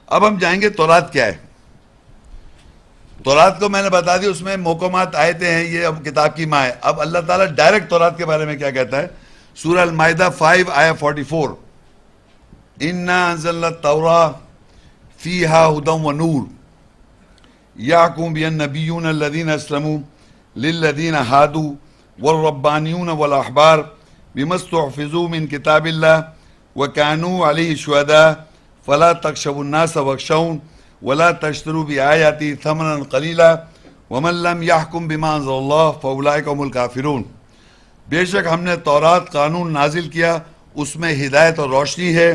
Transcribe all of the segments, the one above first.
اب ہم جائیں گے تورات کیا ہے. تورات کو میں نے بتا دیا، اس میں محکمات آیتیں ہیں، یہ اب کتاب کی ماں ہے. اب اللہ تعالیٰ ڈائریکٹ تورات کے بارے میں کیا کہتا ہے؟ سورہ المائدہ 5 آیہ 44، اِنَّا أَنزَلْنَا التَّوْرَاةَ فِيهَا هُدًى وَنُورٌ يَحْكُمُ بِهَا النَّبِيُّونَ الَّذِينَ أَسْلَمُوا لِلَّذِينَ هَادُوا وَالرَّبَّانِيُّونَ وَالْأَحْبَارُ بِمَا اسْتُحْفِظُوا مِنْ كِتَابِ اللَّهِ وَكَانُوا عَلَيْهِ شُهَدَاءَ فَلَا تَخْشَوُا النَّاسَ وَاخْشَوْنِ وَلَا تَشْتَرُوا بِآيَاتِي ثَمَنًا قَلِيلًا وَمَن لَّمْ يَحْكُم بِمَا أَنزَلَ اللَّهُ فَأُولَٰئِكَ هُمُ الْكَافِرُونَ. بے شک ہم نے تورات قانون نازل کیا، اس میں ہدایت اور روشنی ہے.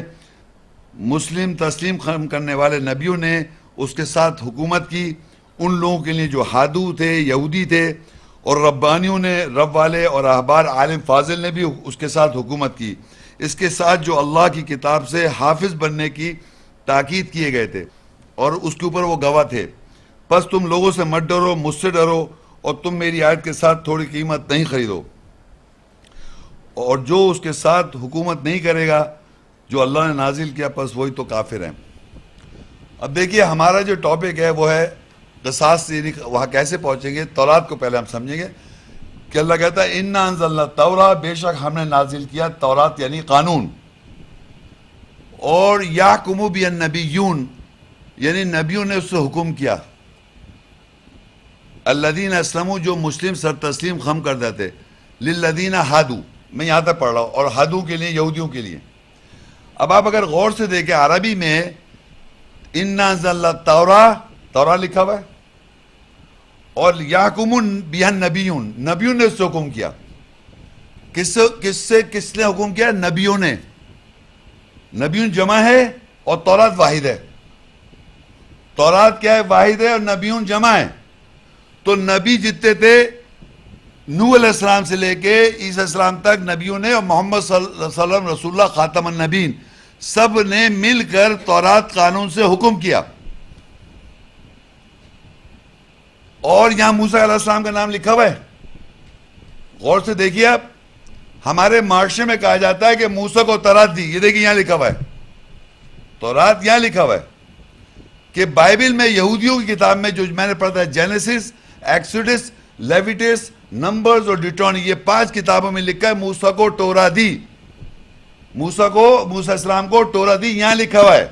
مسلم تسلیم کرنے والے نبیوں نے اس کے ساتھ حکومت کی، ان لوگوں کے لیے جو ہادو تھے، یہودی تھے، اور ربانیوں نے، رب والے اور احبار عالم فاضل نے بھی اس کے ساتھ حکومت کی. اس کے ساتھ جو اللہ کی کتاب سے حافظ بننے کی تاکید کیے گئے تھے اور اس کے اوپر وہ گواہ تھے. پس تم لوگوں سے مت ڈرو، مجھ سے ڈرو، اور تم میری آیت کے ساتھ تھوڑی قیمت نہیں خریدو. اور جو اس کے ساتھ حکومت نہیں کرے گا جو اللہ نے نازل کیا، پس وہی تو کافر ہیں. اب دیکھیے ہمارا جو ٹاپک ہے وہ ہے قصاص، یعنی وہاں کیسے پہنچیں گے. تورات کو پہلے ہم سمجھیں گے کہ اللہ کہتا ہے اِنَّا أَنزَلْنَا التَّوْرَاةَ، بے شک ہم نے نازل کیا تورات یعنی قانون. اور يَحْكُمُ بِهَا النَّبِيُّونَ، یعنی نبیوں نے اس سے حکم کیا. الذین اسلموا، جو مسلم سر تسلیم خم کر دیتے، للذین ہادو، میں یہاں تک پڑھ رہا ہوں، اور ہادو کے لیے یہودیوں کے لیے. اب آپ اگر غور سے دیکھیں عربی میں اِنَّا أَنزَلْنَا التَّوْرَاةَ، تورا لکھا ہوا ہے، اور يَحْكُمُ بِهَا النَّبِيُّونَ، نبیوں نے اس سے حکم کیا. کس نے حکم کیا؟ نبیوں نے. نبیون جمع ہے اور تورات واحد ہے. تورات کیا ہے؟ واحد ہے، اور نبیون جمع ہے. تو نبی جتنے تھے نوح علیہ السلام سے لے کے عیسیٰ علیہ السلام تک نبیوں نے، اور محمد صلی اللہ علیہ وسلم رسول اللہ خاتم النبیین، سب نے مل کر تورات قانون سے حکم کیا. اور یہاں موسیٰ علیہ السلام کا نام لکھا ہوا ہے. غور سے دیکھیے آپ، ہمارے معاشرے میں کہا جاتا ہے کہ موسیٰ کو تورات دی. یہ دیکھیے یہاں لکھا ہوا ہے، تورات یہاں لکھا ہوا ہے. کہ بائبل میں یہودیوں کی کتاب میں جو میں نے پڑھا تھا، جینیسس، ایکسوڈس، لیویٹس، نمبرز اور ڈیوٹرانومی، یہ 5 کتابوں میں لکھا ہے موسیٰ کو ٹورا دی. موسیٰ علیہ السلام کو ٹورا دی، یہاں لکھا ہوا ہے.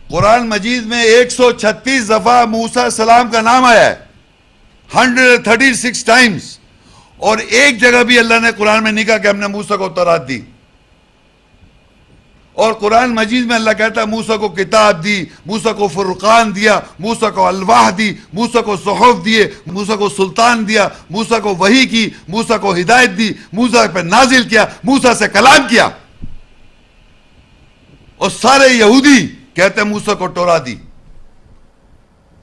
قرآن مجید میں 136 دفعہ موسیٰ علیہ السلام کا نام آیا ہے، 136 ٹائمز. اور ایک جگہ بھی اللہ نے قرآن میں نہیں کہا کہ ہم نے موسیٰ کو تورات دی. اور قرآن مجید میں اللہ کہتا ہے موسیٰ کو کتاب دی، موسیٰ کو فرقان دیا، موسیٰ کو الواح دی، موسیٰ کو صحف دیے، موسیٰ کو سلطان دیا، موسیٰ کو وحی کی، موسیٰ کو ہدایت دی، موسیٰ پہ نازل کیا، موسیٰ سے کلام کیا. اور سارے یہودی کہتے ہیں موسیٰ کو ٹورا دی.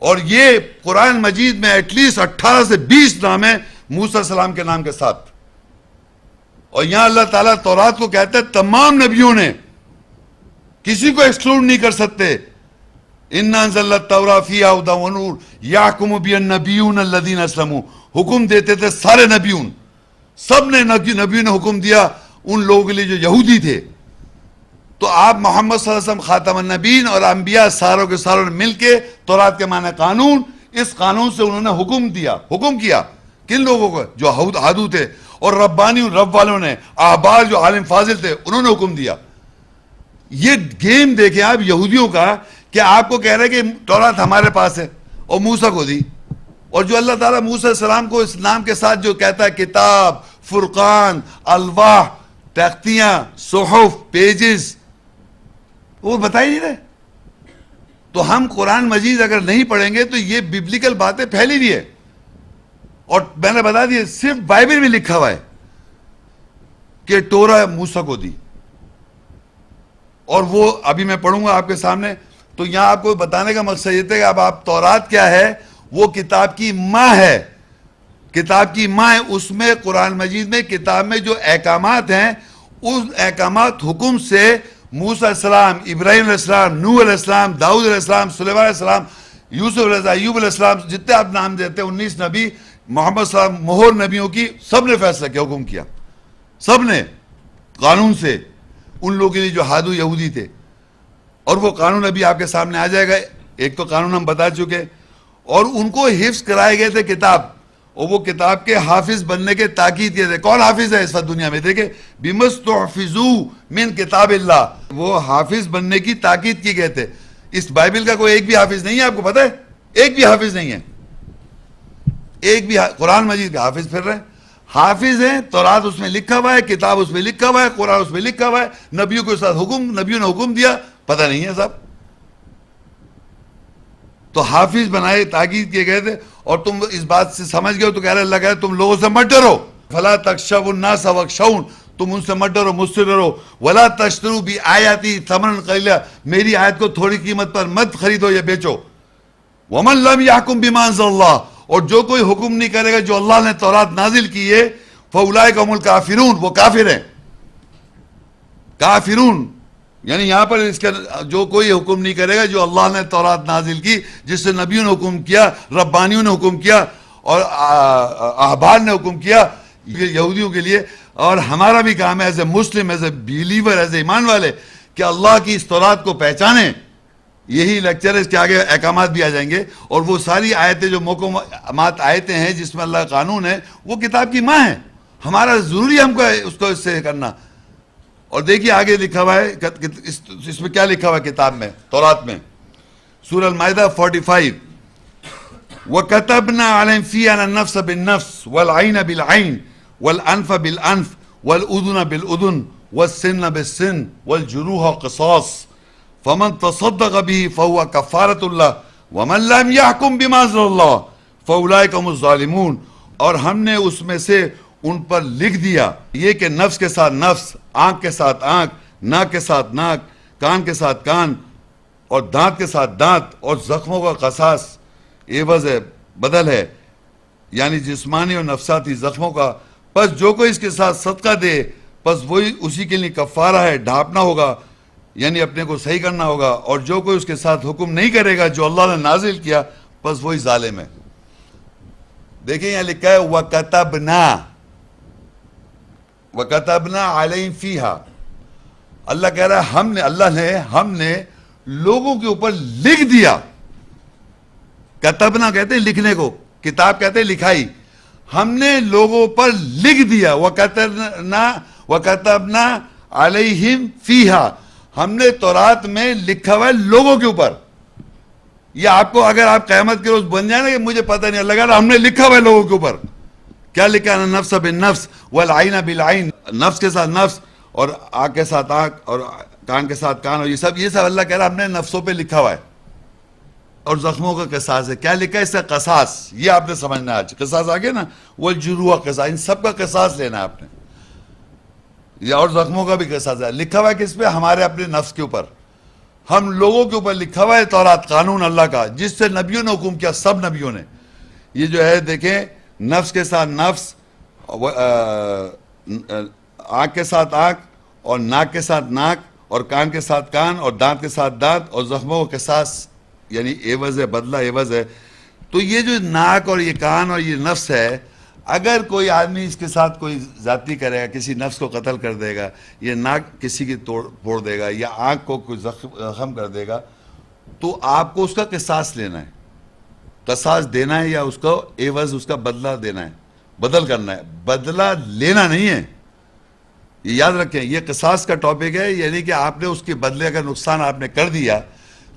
اور یہ قرآن مجید میں ایٹ لیسٹ 18 سے 20 نام ہیں موسیٰ علیہ السلام کے نام کے ساتھ. اور یہاں اللہ تعالیٰ تورات کو کہتے ہیں تمام نبیوں نے، کسی کو ایکسکلوڈ نہیں کر سکتے. اِنَّا أَنزَلْنَا التَّوْرَاةَ فِيهَا هُدًى وَنُورٌ يَحْكُمُ بِهَا النَّبِيُّونَ الَّذِينَ أَسْلَمُوا، حکم دیتے تھے سارے نبیون، سب نے نبیوں نے حکم دیا ان لوگوں کے لیے جو یہودی تھے. تو آپ محمد صلی اللہ علیہ وسلم خاتم النبیین اور انبیاء ساروں کے ساروں نے مل کے، تورات کے معنی قانون، اس قانون سے انہوں نے حکم دیا. حکم کیا کن لوگوں کو؟ جو ہادو تھے. اور ربانی، رب والوں نے، احبار جو عالم فاضل تھے، انہوں نے حکم دیا. یہ گیم دیکھیں آپ یہودیوں کا، کہ آپ کو کہہ رہے کہ تورات ہمارے پاس ہے اور موسیٰ کو دی. اور جو اللہ تعالیٰ موسیٰ علیہ السلام کو اس نام کے ساتھ جو کہتا ہے کتاب، فرقان، الواح، تختیاں، صحف، پیجز، وہ بتا ہی نہیں رہے. تو ہم قرآن مجید اگر نہیں پڑھیں گے تو یہ ببلیکل باتیں پھیلی ہوئی ہے. اور میں نے بتا دیا صرف بائبل میں لکھا ہوا ہے کہ ٹورا موسیٰ کو دی. اور وہ ابھی میں پڑھوں گا آپ کے سامنے. تو یہاں آپ کو بتانے کا مقصد یہ تھا کہ اب آپ تورات کیا ہے، وہ کتاب کی ماں ہے. کتاب کی ماں ہے. اس میں قرآن مجید میں کتاب میں جو احکامات ہیں، اس احکامات حکم سے موسیٰ علیہ السلام، ابراہیم علیہ السلام، نوح علیہ السلام، داؤد علیہ السلام، سلیمان علیہ السلام، یوسف علیہ السلام، ایوب علیہ السلام، جتنے آپ نام دیتے ہیں 19 نبی، محمد صلی اللہ علیہ وسلم، مہر نبیوں کی، سب نے فیصلہ کیا، حکم کیا، سب نے قانون سے ان لوگوں کے لیے جو ہادو یہودی تھے. اور وہ قانون ابھی آپ کے سامنے آ جائے گا. ایک تو قانون ہم بتا چکے, اور ان کو حفظ کرائے گئے تھے کتاب, اور وہ کتاب کے حافظ بننے کے تاکید کیے تھے. کون حافظ ہے اس وقت دنیا میں؟ دیکھیں, بِمَسْتُحْفِظُوا مِن کتاب اللہ, وہ حافظ بننے کی تاکید کی گئے تھے. اس بائبل کا کوئی ایک بھی حافظ نہیں ہے, آپ کو پتہ ہے؟ ایک بھی حافظ نہیں ہے, ایک بھی. قرآن مجید کے حافظ پھر رہے ہیں, حافظ ہیں. تورات اس میں لکھا ہوا ہے, کتاب اس میں لکھا ہوا ہے, قرآن اس میں لکھا ہوا ہے, نبیوں کے ساتھ نبیوں نے حکم دیا, پتہ نہیں ہے صاحب. تو حافظ بنائے, تاکید کیے گئے تھے. اور تم اس بات سے سمجھ گئے ہو تو کہہ رہے اللہ کہہ رہے تم لوگوں سے مت ڈرو. فلا تخشوا الناس واخشون, تم ان سے مت ڈرو, مجھ سے ڈرو. ولا تشتروا بآیاتی ثمنا قلیلا, میری آیت کو تھوڑی قیمت پر مت خریدو یا بیچو. ومن لم يحكم بما انزل اللہ, اور جو کوئی حکم نہیں کرے گا جو اللہ نے تورات نازل کی ہے, فاولئک هم الکافرون, وہ کافر ہیں. کافرون یعنی یہاں پر اس کا جو کوئی حکم نہیں کرے گا جو اللہ نے تورات نازل کی, جس سے نبیوں نے حکم کیا, ربانیوں نے حکم کیا, اور احبار نے حکم کیا یہودیوں کے لیے. اور ہمارا بھی کام ہے as a Muslim, as a بیلیور, as a ایمان والے, کہ اللہ کی اس تورات کو پہچانیں. یہی لیکچر ہے, اس کے آگے احکامات بھی آ جائیں گے. اور وہ ساری آیتیں جو محکمات آیتیں ہیں جس میں اللہ کا قانون ہے, وہ کتاب کی ماں ہے. ہمارا ضروری ہم کو اس کو اس سے کرنا. اور دیکھیے آگے لکھا ہوا ہے, اس میں کیا لکھا ہوا ہے کتاب میں, تورات میں, سورہ المائدہ 45. وَكَتَبْنَا عَلَيْهِمْ فِيهَا أَنَّ النَّفْسَ بِالنَّفْسِ وَالْعَيْنَ بِالْعَيْنِ وَالْأَنْفَ بِالْأَنْفِ وَالْأُذُنَ بِالْأُذُنِ وَالسِّنَّ بِالسِّنِّ وَالْجُرُوحَ قِصَاصٌ فَمَنْ تَصَدَّقَ بِهِ فَهُوَ كَفَّارَةٌ لَهُ وَمَنْ لَمْ يَحْكُمْ بِمَا أَنزَلَ اللَّهُ فَأُولَئِكَ هُمُ الظَّالِمُونَ. اور ہم نے اس میں سے ان پر لکھ دیا یہ کہ نفس کے ساتھ نفس, آنکھ کے ساتھ آنکھ, ناک کے ساتھ ناک, کان کے ساتھ کان, اور دانت کے ساتھ دانت, اور زخموں کا قصاص عوض ہے, بدل ہے, یعنی جسمانی اور نفساتی زخموں کا. پس جو کوئی اس کے ساتھ صدقہ دے, پس وہی اسی کے لیے کفارہ ہے, ڈھانپنا ہوگا, یعنی اپنے کو صحیح کرنا ہوگا. اور جو کوئی اس کے ساتھ حکم نہیں کرے گا جو اللہ نے نازل کیا, پس وہی ظالم ہے. دیکھیں یہاں لکھا ہے وَكَتَبْنَا عَلَيْهِمْ فِيهَا. اللہ کہہ رہا ہے ہم نے لوگوں کے اوپر لکھ دیا. کتبنا کہتے ہیں لکھنے کو, کتاب کہتے ہیں لکھائی. ہم نے لوگوں پر لکھ دیا. وَكَتَبْنَا عَلَيْهِمْ فِيهَا, ہم نے تورات میں لکھا ہوا ہے لوگوں کے اوپر. یہ آپ کو اگر آپ قیامت کے روز بن جائیں نا کہ مجھے پتہ نہیں, اللہ کہہ رہا ہم نے لکھا ہوا ہے لوگوں کے اوپر. کیا لکھا ہے؟ نفس بالنفس والعین بالعین, نفس کے ساتھ نفس, اور آنکھ کے ساتھ آنکھ, اور کان کے ساتھ کان, اور یہ سب اللہ کہہ رہا ہم نے نفسوں پہ لکھا ہوا ہے. اور زخموں کا قصاص ہے. کیا لکھا ہے اس سے؟ قصاص. یہ آپ نے سمجھنا ہے. آج قصاص آگے نا, والجروح قصاص, ان سب کا قصاص لینا ہے آپ نے. یہ اور زخموں کا بھی قصاص ہے. لکھا ہوا ہے کس پہ؟ ہمارے اپنے نفس کے اوپر. ہم لوگوں کے اوپر لکھا ہوا ہے تورات, قانون اللہ کا, جس سے نبیوں نے حکم کیا, سب نبیوں نے. یہ جو ہے دیکھیں, نفس کے ساتھ نفس, آنکھ کے ساتھ آنکھ, اور ناک کے ساتھ ناک, اور کان کے ساتھ کان, اور دانت کے ساتھ دانت, اور زخموں کا قصاص, یعنی عوض ہے, بدلہ عوض ہے. تو یہ جو ناک اور یہ کان اور یہ نفس ہے, اگر کوئی آدمی اس کے ساتھ کوئی زیادتی کرے گا, کسی نفس کو قتل کر دے گا, یہ ناک کسی کی پھوڑ دے گا, یا آنکھ کو کوئی زخم کر دے گا, تو آپ کو اس کا قصاص لینا ہے, قصاص دینا ہے, یا اس کو عوض, اس کا بدلہ دینا ہے, بدل کرنا ہے. بدلہ لینا نہیں ہے. یہ یاد رکھیں, یہ قصاص کا ٹاپک ہے, یعنی کہ آپ نے اس کے بدلے کا نقصان آپ نے کر دیا,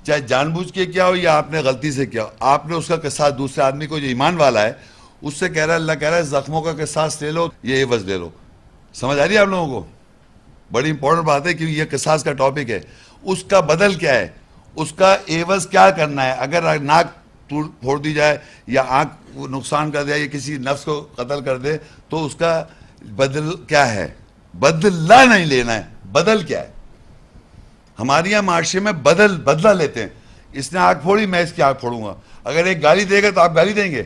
چاہے جان بوجھ کے کیا ہو یا آپ نے غلطی سے کیا ہو, آپ نے اس کا قصاص دوسرے آدمی کو جو ایمان والا ہے اس سے کہہ رہا ہے, اللہ کہہ رہا ہے زخموں کا قصاص لے لو, یہ عوض لے لو. سمجھ آ رہی ہے آپ لوگوں کو؟ بڑی امپورٹنٹ بات ہے, کیونکہ یہ قصاص کا ٹاپک ہے. اس کا بدل کیا ہے, اس کا عوض کیا کرنا ہے. اگر ناک پھوڑ دی جائے, یا آنکھ نقصان کر دے, یا کسی نفس کو قتل کر دے, تو اس کا بدل کیا ہے؟ بدلہ نہیں لینا ہے. بدل کیا ہے؟ ہمارے یہاں معاشرے میں بدلہ لیتے ہیں. اس نے آنکھ پھوڑی, میں اس کی آنکھ پھوڑوں گا. اگر ایک گالی دے گا تو آپ گالی دیں گے.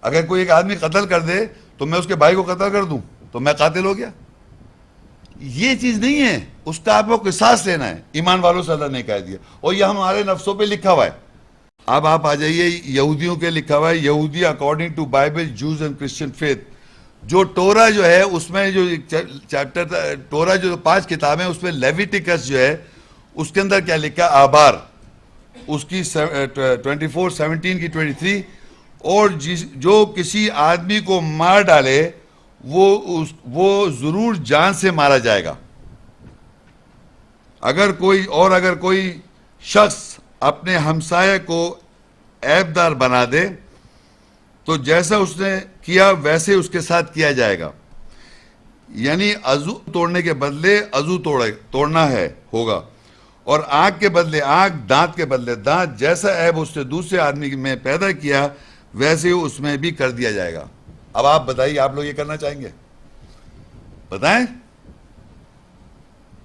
اگر کوئی ایک آدمی قتل کر دے تو میں اس کے بھائی کو قتل کر دوں تو میں قاتل ہو گیا. یہ چیز نہیں ہے. اس کا آپ کو قصاص لینا ہے. ایمان والوں سے اللہ نے کہہ دیا, اور یہ ہمارے نفسوں پہ لکھا ہوا ہے. اب آپ آ جائیے یہودیوں کے لکھا ہوا ہے. یہودی according to Bible, Jews and Christian faith. جو ٹورا جو ہے اس میں جو چیپٹر, ٹورا جو 5 کتابیں, اس میں لیویٹیکس جو ہے اس کے اندر کیا لکھا ہے؟ آبار اس کی 24:17 کی 23، اور جو کسی آدمی کو مار ڈالے وہ ضرور جان سے مارا جائے گا. اگر کوئی شخص اپنے ہمسائے کو عیب دار بنا دے تو جیسا اس نے کیا ویسے اس کے ساتھ کیا جائے گا. یعنی عضو توڑنے کے بدلے عضو توڑنا ہوگا، اور آنکھ کے بدلے آنکھ، دانت کے بدلے دانت. جیسا عیب اس نے دوسرے آدمی میں پیدا کیا ویسے اس میں بھی کر دیا جائے گا. اب آپ بتائیے، آپ لوگ یہ کرنا چاہیں گے؟ بتائیں،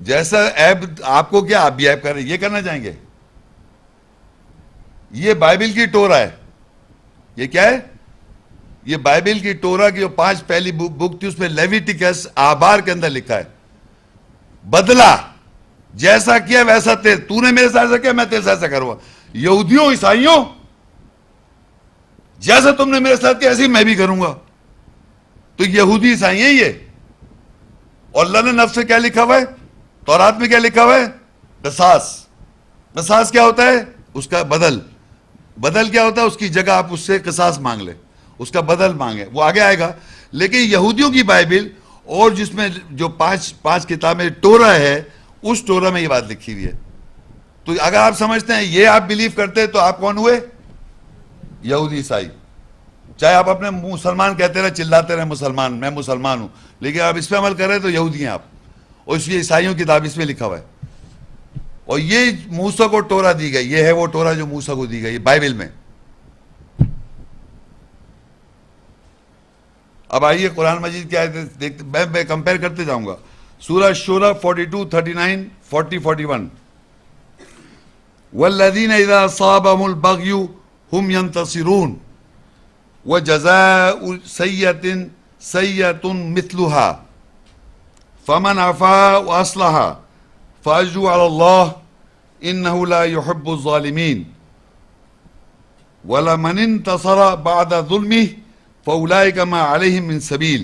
جیسا عیب آپ کو کیا آپ بھی عیب کر رہے، یہ کرنا چاہیں گے؟ یہ بائبل کی ٹورا ہے. یہ کیا ہے؟ یہ بائبل کی ٹورا کی جو 5 پہلی بک تھی اس میں لیویٹیکس آبار کے اندر لکھا ہے بدلہ جیسا کیا ویسا تو نے میرے ساتھ ایسا کیا میں تیرے ساتھ ایسا کروں گا. یہودیوں، عیسائیوں، جیسا تم نے میرے ساتھ کیا ایسے ہی میں بھی کروں گا. تو یہودی عیسائی ہیں یہ. اور اللہ نے نفس سے کیا لکھا ہوا ہے؟ تورات میں کیا لکھا ہوا ہے؟ قصاص. قصاص کیا ہوتا ہے؟ اس کا بدل کیا ہوتا ہے؟ اس کی جگہ آپ اس سے قصاص مانگ لیں، اس کا بدل مانگے، وہ آگے آئے گا. لیکن یہودیوں کی بائبل اور جس میں جو پانچ کتابیں ٹورا ہے، اس ٹورا میں یہ بات لکھی ہوئی ہے. تو اگر آپ سمجھتے ہیں یہ آپ بلیو کرتے ہیں تو آپ کون ہوئے؟ یہودی عیسائی. چاہے آپ اپنے مسلمان کہتے رہے، چلاتے رہے مسلمان، میں مسلمان ہوں، لیکن آپ اس پہ عمل کر رہے تو یہودی ہیں آپ. اور اس لیے عیسائیوں کی کتاب اس میں لکھا ہوا ہے. اور یہ موسیٰ کو ٹورا دی گئی، یہ ہے وہ ٹورا جو موسیٰ کو دی گئی بائبل میں. اب آئیے قرآن مجید کیا ہے دیکھتے، میں کمپیئر کرتے جاؤں گا. سورہ شورى 42، 39، 40، 41. والذین اذا اصابهم البغی هم ينتصرون وجزاء سیئة سیئة مثلها فمن عفا واصلح فاجروا على الله انه لا يحب الظالمين ولمن انتصر بعد ظلمه فاولئک ما علیہم من سبیل.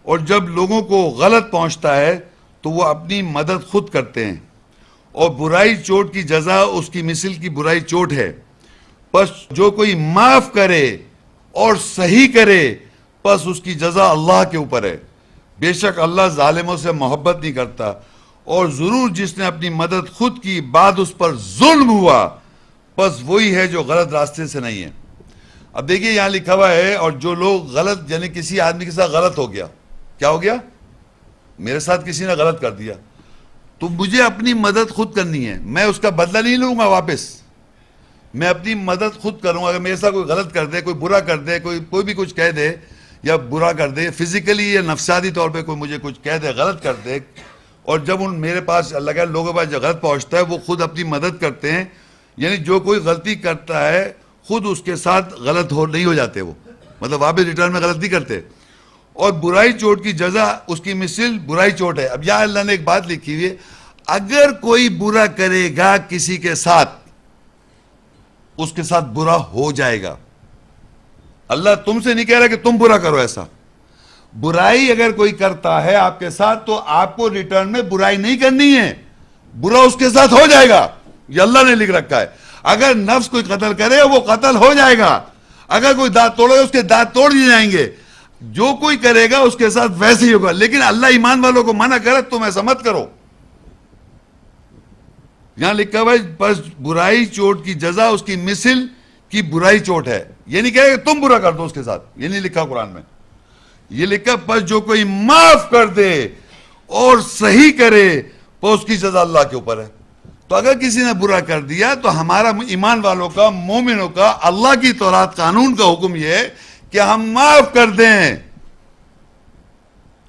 اور جب لوگوں کو غلط پہنچتا ہے تو وہ اپنی مدد خود کرتے ہیں، اور برائی چوٹ کی جزا اس کی مثل کی برائی چوٹ ہے. پس جو کوئی معاف کرے اور صحیح کرے پس اس کی جزا اللہ کے اوپر ہے. بے شک اللہ ظالموں سے محبت نہیں کرتا. اور ضرور جس نے اپنی مدد خود کی بعد اس پر ظلم ہوا پس وہی ہے جو غلط راستے سے نہیں ہے. اب دیکھیے یہاں لکھا ہوا ہے، اور جو لوگ غلط، یعنی کسی آدمی کے ساتھ غلط ہو گیا، کیا ہو گیا؟ میرے ساتھ کسی نے غلط کر دیا تو مجھے اپنی مدد خود کرنی ہے. میں اس کا بدلہ نہیں لوں گا واپس، میں اپنی مدد خود کروں گا. اگر میرے ساتھ کوئی غلط کر دے، کوئی برا کر دے، کوئی بھی کچھ کہہ دے یا برا کر دے، فزیکلی یا نفسیاتی طور پہ کوئی مجھے کچھ کہہ دے، غلط کر دے، اور جب میرے پاس اللہ کے لوگوں کے پاس جو غلط پہنچتا ہے وہ خود اپنی مدد کرتے ہیں. یعنی جو کوئی غلطی کرتا ہے خود اس کے ساتھ غلط نہیں ہو جاتے، وہ مطلب واپس ریٹرن میں غلط نہیں کرتے. اور برائی چوٹ کی جزا اس کی مثل برائی چوٹ ہے. اب یہاں اللہ نے ایک بات لکھی ہوئی ہے، اگر کوئی برا کرے گا کسی کے ساتھ اس کے ساتھ برا ہو جائے گا. اللہ تم سے نہیں کہہ رہا کہ تم برا کرو. ایسا برائی اگر کوئی کرتا ہے آپ کے ساتھ تو آپ کو ریٹرن میں برائی نہیں کرنی ہے، برا اس کے ساتھ ہو جائے گا. یہ اللہ نے لکھ رکھا ہے. اگر نفس کوئی قتل کرے وہ قتل ہو جائے گا، اگر کوئی دانت توڑے اس کے دانت توڑ دیے جائیں گے. جو کوئی کرے گا اس کے ساتھ ویسے ہی ہوگا. لیکن اللہ ایمان والوں کو منع کرے تم ایسا مت کرو. یہاں لکھا ہوا ہے بس برائی چوٹ کی جزا اس کی مثل کی برائی چوٹ ہے. یہ نہیں کہے کہ تم برا کر دو اس کے ساتھ، یہ نہیں لکھا قرآن میں. یہ لکھا بس جو کوئی معاف کر دے اور صحیح کرے تو اس کی جزا اللہ کے اوپر ہے. تو اگر کسی نے برا کر دیا تو ہمارا ایمان والوں کا، مومنوں کا، اللہ کی تورات قانون کا حکم یہ ہے کہ ہم معاف کر دیں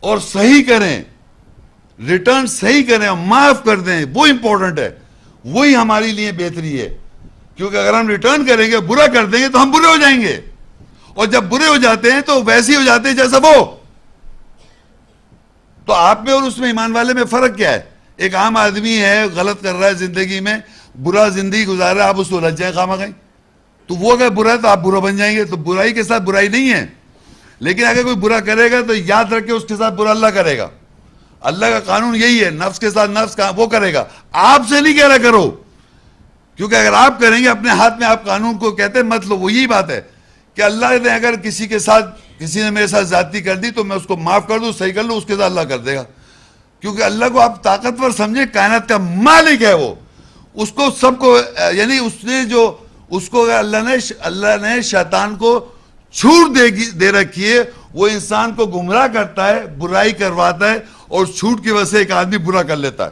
اور صحیح کریں، ریٹرن صحیح کریں اور معاف کر دیں. وہ امپورٹنٹ ہے، وہی ہمارے لیے بہتری ہے. کیونکہ اگر ہم ریٹرن کریں گے، برا کر دیں گے تو ہم برے ہو جائیں گے، اور جب برے ہو جاتے ہیں تو ویسے ہی ہو جاتے ہیں جیسا وہ. تو آپ میں اور اس میں، ایمان والے میں فرق کیا ہے؟ ایک عام آدمی ہے غلط کر رہا ہے زندگی میں، برا زندگی گزار رہا ہے، آپ اس کو لج جائیں خواہ مخواہ، تو وہ اگر برا ہے تو آپ برا بن جائیں گے. تو برائی کے ساتھ برائی نہیں ہے. لیکن اگر کوئی برا کرے گا تو یاد رکھے اس کے ساتھ برا اللہ کرے گا. اللہ کا قانون یہی ہے, نفس کے ساتھ نفس کا وہ کرے گا, آپ سے نہیں کہہ رہا کرو, کیونکہ اگر آپ کریں گے اپنے ہاتھ میں آپ قانون کو کہتے ہیں مت لو. وہ یہی بات ہے کہ اللہ نے اگر کسی نے میرے ساتھ زیادتی کر دی تو میں اس کو معاف کر دوں, صحیح کر لوں, اس کے ساتھ اللہ کر دے گا. کیونکہ اللہ کو آپ طاقتور سمجھیں, کائنات کا مالک ہے وہ, اس کو سب کو, یعنی اس نے جو اس کو اللہ نے شیطان کو چھوٹ دے رکھی ہے, وہ انسان کو گمراہ کرتا ہے, برائی کرواتا ہے, اور چھوٹ کی وجہ سے ایک آدمی برا کر لیتا ہے.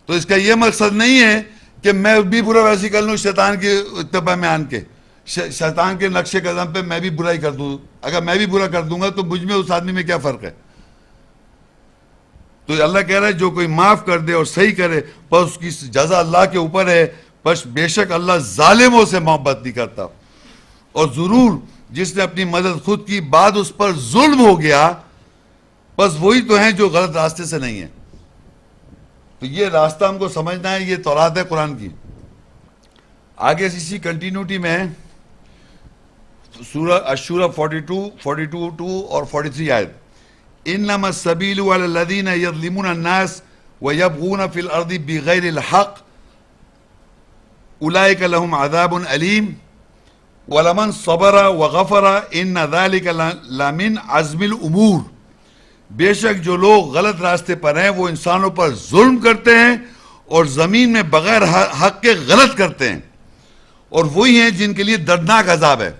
تو اس کا یہ مقصد نہیں ہے کہ میں بھی برا ویسی کر لوں شیطان کی اتباع میں آن کے, شیطان کے نقش قدم پہ میں بھی برائی کر دوں. اگر میں بھی برا کر دوں گا تو مجھ میں اس آدمی میں کیا فرق ہے؟ تو اللہ کہہ رہا ہے جو کوئی معاف کر دے اور صحیح کرے پر اس کی جزا اللہ کے اوپر ہے. بس بے شک اللہ ظالموں سے محبت نہیں کرتا, اور ضرور جس نے اپنی مدد خود کی بعد اس پر ظلم ہو گیا, بس وہی تو ہیں جو غلط راستے سے نہیں ہیں. تو یہ راستہ ہم کو سمجھنا ہے, یہ تورات ہے قرآن کی. آگے اسی کنٹینیوٹی میں سورہ الشورى 42 اور 43 آیت, انما السبیل علی الذین یظلمون الناس ویبغون فی الارض بغیر الحق اولئک لهم عذاب علیم ولمن صبر وغفر ان ذلک لمن عزم الامور. بے شک جو لوگ غلط راستے پر ہیں وہ انسانوں پر ظلم کرتے ہیں اور زمین میں بغیر حق کے غلط کرتے ہیں, اور وہی ہیں جن کے لیے دردناک عذاب ہے.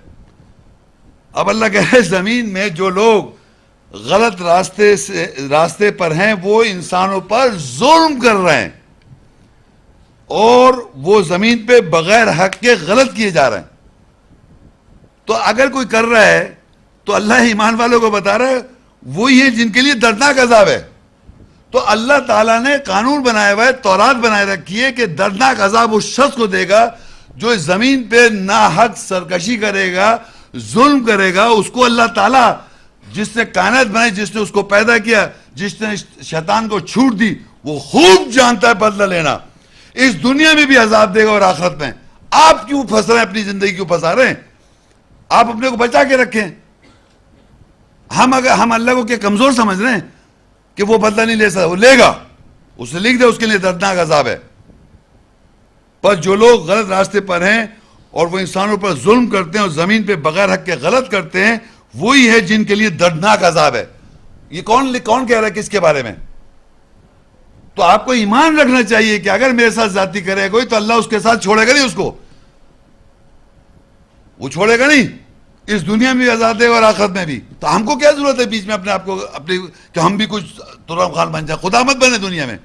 اب اللہ کہہ رہے ہیں زمین میں جو لوگ غلط راستے پر ہیں وہ انسانوں پر ظلم کر رہے ہیں, اور وہ زمین پہ بغیر حق کے غلط کیے جا رہے ہیں. تو اگر کوئی کر رہا ہے تو اللہ ایمان والوں کو بتا رہا ہے وہی ہیں جن کے لیے دردناک عذاب ہے. تو اللہ تعالیٰ نے قانون بنایا ہوا ہے, تورات بنائے رکھی ہے کہ دردناک عذاب اس شخص کو دے گا جو اس زمین پہ ناحق سرکشی کرے گا, ظلم کرے گا. اس کو اللہ تعالیٰ جس نے کائنات بنائی, جس نے اس کو پیدا کیا, جس نے شیطان کو چھوٹ دی, وہ خوب جانتا ہے بدلہ لینا. اس دنیا میں بھی عذاب دے گا اور آخرت میں. آپ کیوں پھنس رہے ہیں, اپنی زندگی کیوں پھنسا رہے ہیں؟ آپ اپنے کو بچا کے رکھیں. ہم اللہ کو کیا کمزور سمجھ رہے ہیں کہ وہ بدلہ نہیں لے سکتا؟ وہ لے گا, اس نے لکھ دیا اس کے لیے دردناک عذاب ہے. پر جو لوگ غلط راستے پر ہیں اور وہ انسانوں پر ظلم کرتے ہیں اور زمین پہ بغیر حق کے غلط کرتے ہیں, وہی ہے جن کے لیے دردناک عذاب ہے. یہ کون کہہ رہا ہے کس کے بارے میں؟ تو آپ کو ایمان رکھنا چاہیے کہ اگر میرے ساتھ زیادتی کرے کوئی تو اللہ اس کے ساتھ چھوڑے گا نہیں, اس کو وہ چھوڑے گا نہیں. اس دنیا میں بھی عذاب دے گا اور آخرت میں بھی. تو ہم کو کیا ضرورت ہے بیچ میں اپنے آپ کو کہ ہم بھی کچھ ترام خان بن جائیں؟ خدا مت بنے دنیا میں,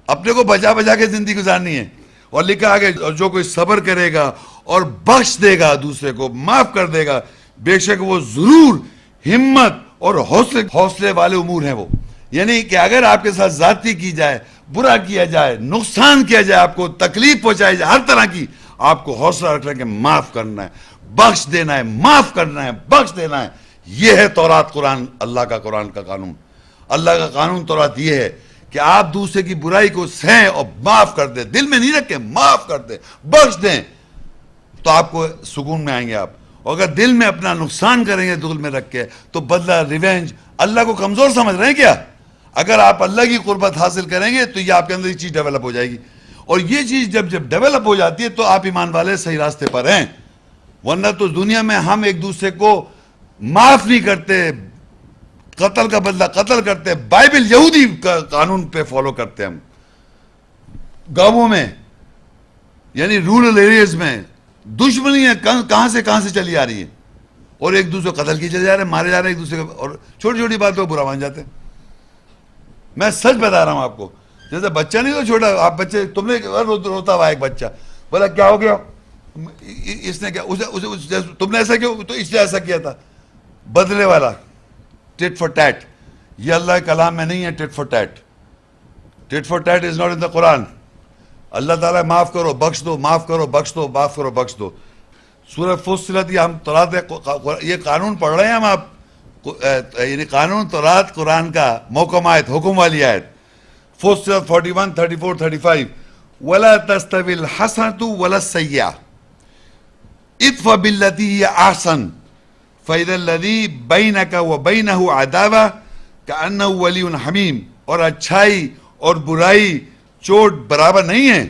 اپنے کو بچا کے زندگی گزارنی ہے. اور لکھا آگے, اور جو کوئی صبر کرے گا اور بخش دے گا, دوسرے کو معاف کر دے گا, بے شک وہ ضرور ہمت اور حوصلے والے امور ہیں وہ. یعنی کہ اگر آپ کے ساتھ زیادتی کی جائے, برا کیا جائے, نقصان کیا جائے, آپ کو تکلیف پہنچائی جائے ہر طرح کی, آپ کو حوصلہ رکھنا کہ معاف کرنا ہے, بخش دینا ہے, معاف کرنا ہے, بخش دینا ہے. یہ ہے تورات قرآن, اللہ کا قرآن کا قانون. اللہ کا قانون تورات یہ ہے کہ آپ دوسرے کی برائی کو سہیں اور معاف کر دیں, دل میں نہیں رکھیں, معاف کر دیں, بخش دیں, تو آپ کو سکون میں آئیں گے آپ. اور اگر دل میں اپنا نقصان کریں گے دل میں رکھ کے تو بدلہ, ریونج, اللہ کو کمزور سمجھ رہے ہیں کیا؟ اگر آپ اللہ کی قربت حاصل کریں گے تو یہ آپ کے اندر یہ چیز ڈیولپ ہو جائے گی, اور یہ چیز جب ڈیولپ ہو جاتی ہے تو آپ ایمان والے صحیح راستے پر ہیں. ورنہ تو دنیا میں ہم ایک دوسرے کو معاف نہیں کرتے, قتل کا بدلہ قتل کرتے, بائبل یہودی قانون پہ فالو کرتے ہم. گاؤں میں یعنی رورل ایریاز میں دشمنی ہے کہاں سے چلی آ رہی ہے, اور ایک دوسرے کو قتل کیے چلے جا رہے ہیں, مارے جا رہے ہیں ایک دوسرے کو, اور چھوٹی چھوٹی باتوں کو برا مان جاتے ہیں. میں سچ بتا رہا ہوں آپ کو, جیسے بچہ نہیں تو چھوٹا, آپ بچے, تم نے روتا ہوا ایک بچہ, بولا کیا ہو گیا, اس نے کیا, تم نے ایسا کیوں, تو اس نے ایسا کیا تھا. بدلے والا, ٹٹ فار ٹیٹ, یہ اللہ کے کلام میں نہیں ہے. Tit for tat, tit for tat is not in the Quran. اللہ تعالیٰ معاف کرو بخش دو, معاف کرو بخش دو, معاف کرو بخش دو. سورہ فصلت, یہ ہم تورات, یہ قانون پڑھ رہے ہیں ہم, آپ یعنی قانون تورات قرآن کا محکم آیت, حکم والی آیت. فصلت 41, 34, 35, وَلَا تَسْتَوِي الْحَسَنَةُ وَلَا السَّيِّئَةُ ادْفَعْ بِالَّتِي هِيَ أَحْسَنُ فَإِذَا الَّذِي بَيْنَكَ وَبَيْنَهُ عَدَاوَةٌ کأنہ ولی حمیم, اور اچھائی اور برائی چوٹ برابر نہیں ہے.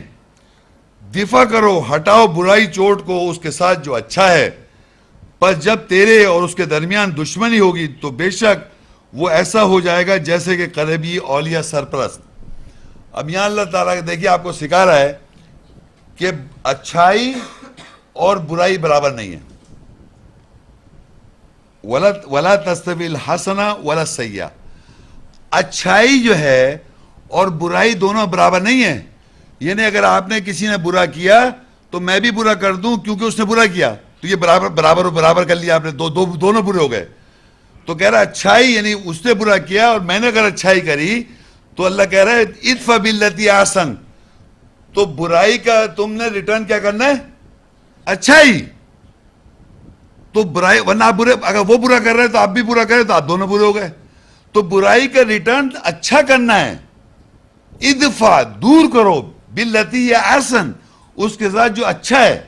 دفاع کرو, ہٹاؤ برائی چوٹ کو اس کے ساتھ جو اچھا ہے. پس جب تیرے اور اس کے درمیان دشمنی ہوگی تو بے شک وہ ایسا ہو جائے گا جیسے کہ قریبی اولیاء سرپرست. اب یہاں اللہ تعالیٰ دیکھیے آپ کو سکھا رہا ہے کہ اچھائی اور برائی برابر نہیں ہے. وَلَا تَسْتَوِي الْحَسَنَةُ وَلَا السَّيِّئَةُ, اچھائی جو ہے اور برائی دونوں برابر نہیں ہے. یعنی اگر آپ نے کسی نے برا کیا تو میں بھی برا کر دوں کیونکہ اس نے برا کیا, تو یہ برابر کر لیا آپ نے, دونوں برے ہو گئے. تو کہہ رہا اچھائی یعنی اس نے برا کیا اور میں نے اگر اچھائی کری تو اللہ کہہ رہا ہے ادفع باللتی احسن, تو برائی کا تم نے ریٹرن کیا کرنا ہے, اچھائی. تو برائی, ورنہ آپ برے, اگر وہ برا کر رہے تو آپ بھی برا کریں تو آپ دونوں برے ہو گئے. تو برائی کا ریٹرن اچھا کرنا ہے. ادفع, دور کرو, باللتی یا احسن, اس کے ساتھ جو اچھا ہے.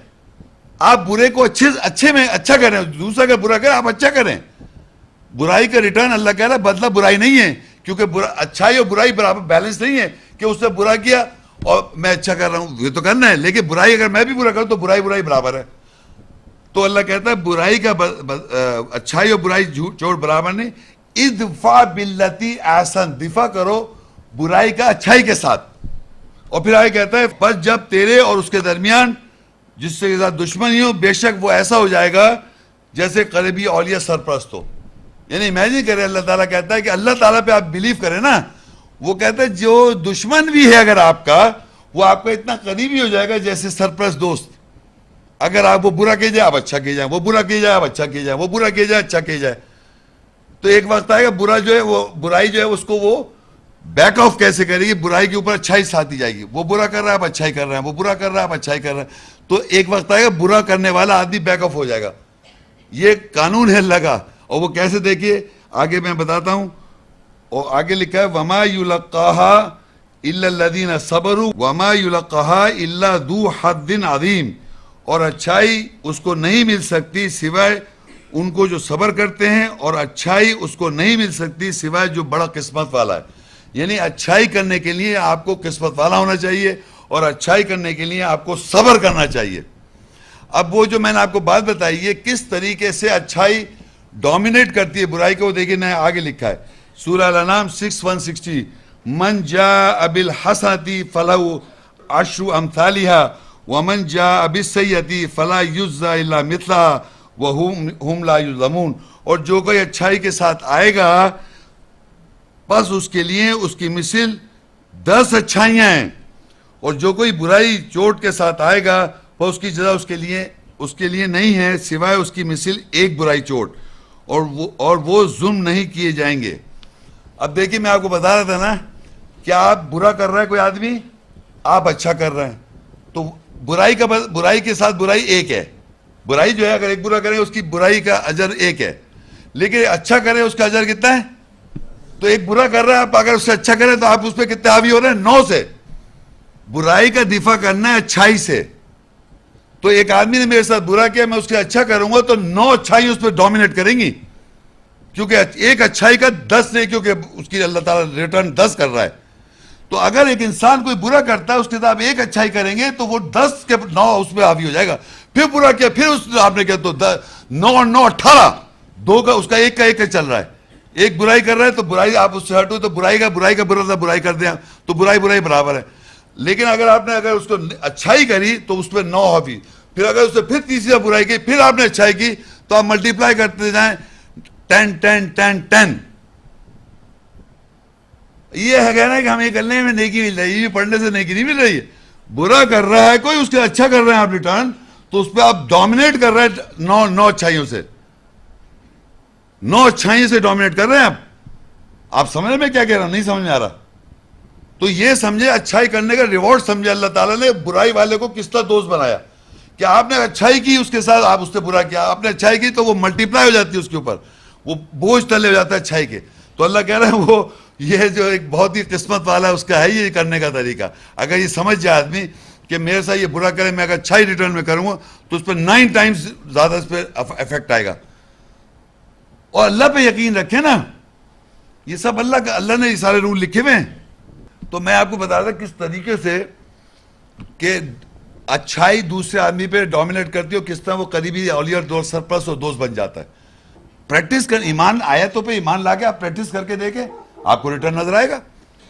آپ برے کو اچھے میں اچھا کریں, دوسرا کا برا کریں آپ اچھا کریں. برائی کا ریٹرن اللہ کہہ رہا ہے بدلہ برائی نہیں ہے, کیونکہ اچھائی اور برائی برابر بیلنس نہیں ہے کہ اس نے برا کیا اور میں اچھا کر رہا ہوں, یہ تو کرنا ہے. لیکن برائی اگر میں بھی برا کروں تو برائی برابر ہے. تو اللہ کہتا ہے برائی کا اچھائی اور برائی چوٹ برابر نہیں. ادفع باللتی احسن, دفاع کرو برائی کا اچھائی کے ساتھ. اور پھر آگے کہتا ہے بس جب تیرے اور اس کے درمیان جس سے ساتھ دشمنی ہو بے شک وہ ایسا ہو جائے گا جیسے قریبی اولیاء سرپرست ہو. یعنی امیجن کرے, اللہ تعالیٰ کہتا ہے کہ اللہ تعالیٰ پہ آپ بلیو کریں نا, وہ کہتا ہے جو دشمن بھی ہے اگر آپ کا, وہ آپ کا اتنا قریبی ہو جائے گا جیسے سرپرست دوست. اگر آپ وہ برا کیے جائے آپ اچھا کیے جائیں, وہ برا کیے جائے آپ اچھا کیے جائیں, وہ برا کیے جائے اچھا کیے جائے. تو ایک وقت آئے گا برا جو ہے وہ برائی جو ہے اس کو وہ بیک آف کیسے کرے گی, برائی کے اوپر اچھائی ساتھی جائے گی. وہ برا کر رہا ہے آپ اچھائی کر رہے ہیں, وہ برا کر رہا ہے آپ اچھائی کر رہے ہیں. تو ایک وقت آئے گا برا کرنے والا آدمی بیک آف ہو جائے گا. یہ قانون ہے اللہ کا. اور وہ کیسے دیکھیے آگے میں بتاتا ہوں. اور آگے لکھا ہے وما يلقاها الا الذين صبروا وما يلقاها الا ذو حظ عظیم, اور اچھائی اس کو نہیں مل سکتی سوائے ان کو جو صبر کرتے ہیں, اور اچھائی اس کو نہیں مل سکتی سوائے جو بڑا قسمت والا ہے. یعنی اچھائی کرنے کے لیے آپ کو قسمت والا ہونا چاہیے, اور اچھائی کرنے کے لیے آپ کو صبر کرنا چاہیے. اب وہ جو میں نے آپ کو بات بتائی ہے کس طریقے سے اچھائی ڈومینیٹ کرتی ہے برائی کو, دیکھیں میں آگے لکھا ہے سورہ الانعام 6:160 من جاء بالحسنۃ فلہ عشر امثالها ومن جاء بالسیئۃ فلا یجزی الا مثلها وهم لا یظلمون. اور جو کوئی اچھائی کے ساتھ آئے گا بس اس کے لیے اس کی مثل 10 اچھائیاں ہیں, اور جو کوئی برائی چوٹ کے ساتھ آئے گا وہ اس کی جزا اس کے لیے نہیں ہے سوائے اس کی مثل ایک برائی چوٹ, اور وہ ظلم نہیں کیے جائیں گے. اب دیکھیے میں آپ کو بتا رہا تھا نا کہ آپ برا کر رہا ہے کوئی آدمی, آپ اچھا کر رہے ہیں, تو برائی کے ساتھ برائی ایک ہے. برائی جو ہے اگر ایک برا کرے اس کی برائی کا اجر ایک ہے, لیکن اچھا کرے اس کا اجر کتنا ہے. تو ایک برا کر رہا ہے, آپ اگر اس سے اچھا کریں تو آپ اس پہ کتنے حاوی ہو رہے ہیں, 9 سے. برائی کا دفاع کرنا ہے اچھائی سے. تو ایک آدمی نے میرے ساتھ برا کیا, میں اس کے اچھا کروں گا تو 9 اچھائی اس پہ ڈومینیٹ کریں گی, کیونکہ ایک اچھائی کا 10 نہیں, کیونکہ اس کی اللہ تعالیٰ ریٹرن 10 کر رہا ہے. تو اگر ایک انسان کوئی برا کرتا ہے اس کے ساتھ ایک اچھائی کریں گے تو وہ 10 کے 9 اس پہ حاوی ہو جائے گا. پھر برا کیا, پھر اس آپ نے کیا, تو 9 اور 9 18, 2 کا اس کا ایک چل رہا ہے. ایک برائی کر رہا ہے تو برائی آپ اس سے ہٹو تو برائی کا برا تھا برائی کر دیں تو برائی برابر ہے. لیکن اگر آپ نے اس کو اچھائی کری تو اس پہ 9 حاوی, پھر اگر اس نے پھر تیسری برائی کی پھر آپ نے اچھائی کی تو آپ ملٹیپلائی کرتے جائیں 10 10 10 10. یہ ہے کہنا کہ ہمیں یہ کرنے میں نیکی مل رہی ہے, یہ پڑھنے سے نیکی نہیں مل رہی ہے. برا کر رہا ہے کوئی, اس کے اچھا کر رہے ہیں آپ ریٹرن, تو اس پہ آپ ڈومینیٹ کر رہے ہیں 9 اچھائیوں سے, 9 اچھائیوں سے ڈومینیٹ کر رہے ہیں آپ سمجھ رہے میں کیا کہہ رہا ہوں, نہیں سمجھ میں آ رہا. تو یہ سمجھے اچھائی کرنے کا ریوارڈ سمجھے اللہ تعالیٰ نے برائی والے کو کس طرح دوست بنایا, کہ آپ نے اچھائی کی اس کے ساتھ آپ اس سے برا کیا, آپ نے اچھائی کی تو وہ ملٹیپلائی ہو جاتی ہے اس کے اوپر, وہ بوجھ تلے ہو جاتا ہے اچھائی کے. تو اللہ کہہ رہا ہے وہ یہ جو ایک بہت ہی قسمت والا ہے اس کا ہے یہ کرنے کا طریقہ. اگر یہ سمجھ جائے آدمی کہ میرے ساتھ یہ برا کرے, میں اگر اچھائی ریٹرن میں کروں گا تو اس پہ 9 ٹائمز زیادہ اس پہ افیکٹ آئے گا. اور اللہ پہ یقین رکھے نا, یہ سب اللہ نے یہ سارے رول لکھے ہوئے ہیں. تو میں آپ کو بتا رہا تھا کس طریقے سے کہ اچھائی دوسرے آدمی پہ ڈومینیٹ کرتی ہے اور کس طرح وہ قریبی اولیاء اور دوست سرپرست اور دوست بن جاتا ہے. پریکٹس کر, ایمان آیتوں پہ ایمان لا کے آپ پریکٹس کر کے دیکھیں, آپ کو ریٹرن نظر آئے گا.